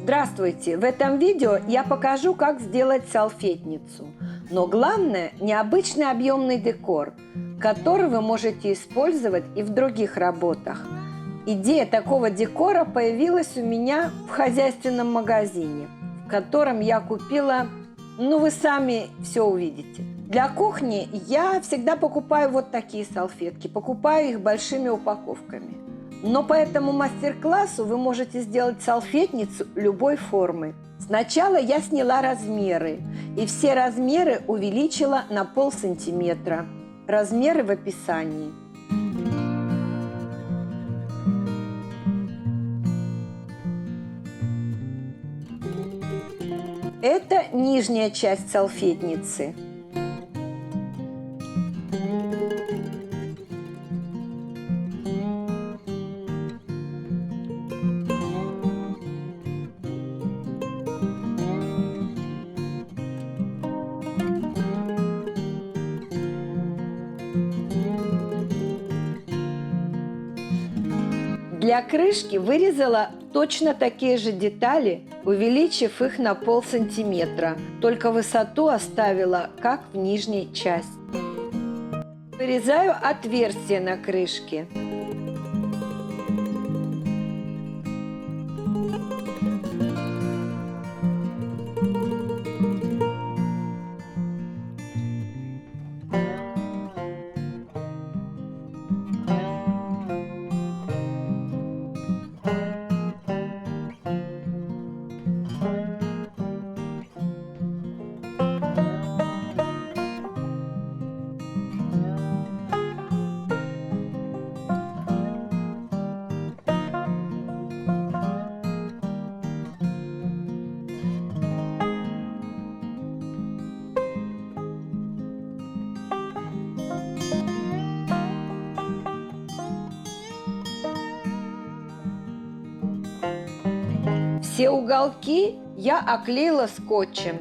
Здравствуйте! В этом видео я покажу, как сделать салфетницу. Но главное – необычный объемный декор, который вы можете использовать и в других работах. Идея такого декора появилась у меня в хозяйственном магазине, в котором я купила, вы сами все увидите. Для кухни я всегда покупаю вот такие салфетки, покупаю их большими упаковками. Но по этому мастер-классу вы можете сделать салфетницу любой формы. Сначала я сняла размеры, и все размеры увеличила на полсантиметра. Размеры в описании. Это нижняя часть салфетницы. Для крышки вырезала точно такие же детали, увеличив их на полсантиметра, только высоту оставила, как в нижней части. Вырезаю отверстие на крышке. Все уголки я оклеила скотчем.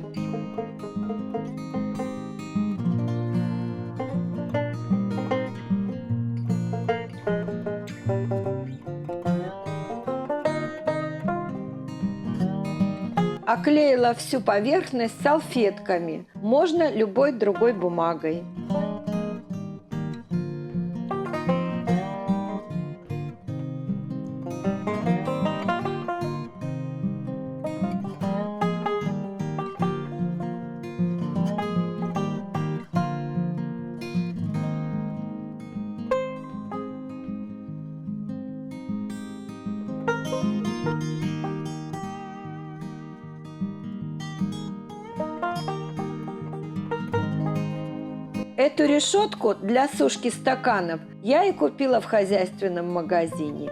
Оклеила всю поверхность салфетками, можно любой другой бумагой. Эту решетку для сушки стаканов я и купила в хозяйственном магазине.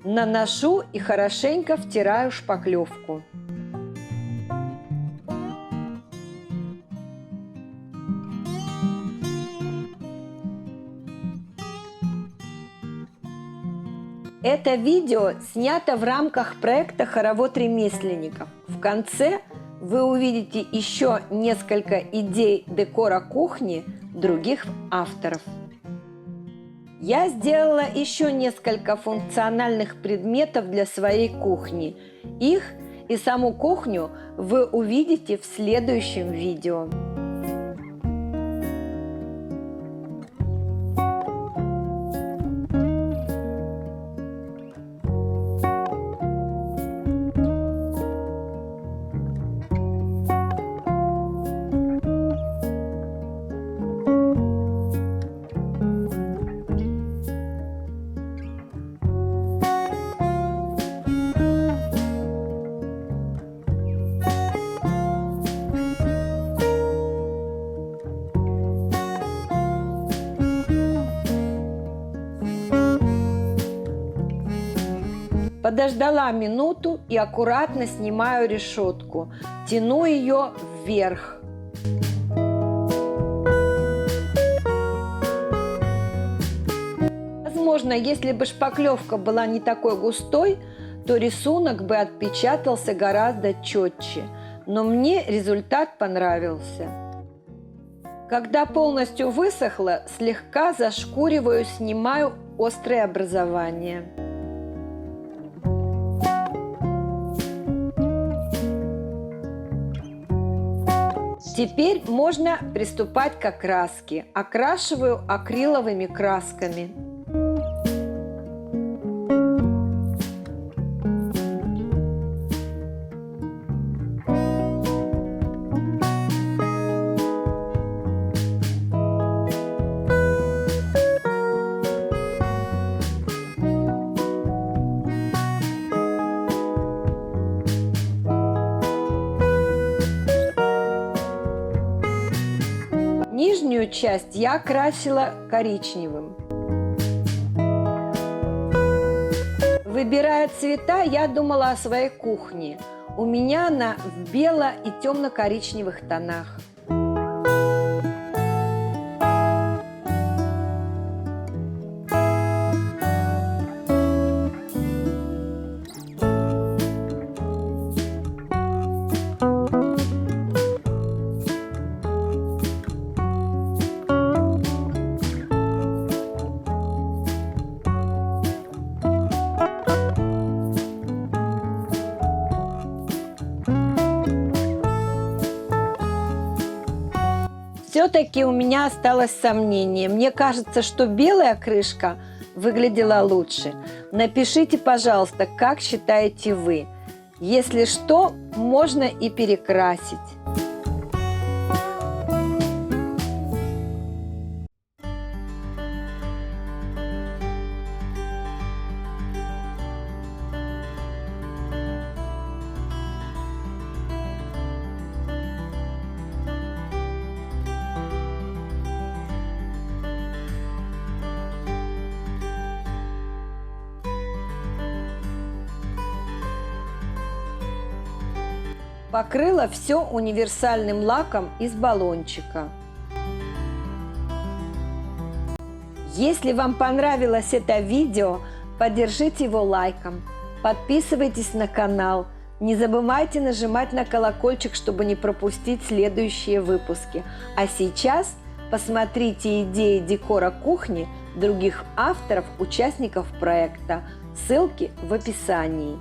Наношу и хорошенько втираю шпаклевку. Это видео снято в рамках проекта «Хоровод ремесленников». В конце вы увидите еще несколько идей декора кухни других авторов. Я сделала еще несколько функциональных предметов для своей кухни. Их и саму кухню вы увидите в следующем видео. Подождала минуту и аккуратно снимаю решетку, тяну ее вверх. Возможно, если бы шпаклевка была не такой густой, то рисунок бы отпечатался гораздо четче, но мне результат понравился. Когда полностью высохло, слегка зашкуриваю, снимаю острые образования. Теперь можно приступать к окраске. Окрашиваю акриловыми красками. Нижнюю часть я красила коричневым. Выбирая цвета, я думала о своей кухне. У меня она в бело- и темно-коричневых тонах. Все-таки у меня осталось сомнение. Мне кажется, что белая крышка выглядела лучше. Напишите, пожалуйста, как считаете вы. Если что, можно и перекрасить. Покрыла все универсальным лаком из баллончика. Если вам понравилось это видео, поддержите его лайком, подписывайтесь на канал, не забывайте нажимать на колокольчик, чтобы не пропустить следующие выпуски. А сейчас посмотрите идеи декора кухни других авторов, участников проекта. Ссылки в описании.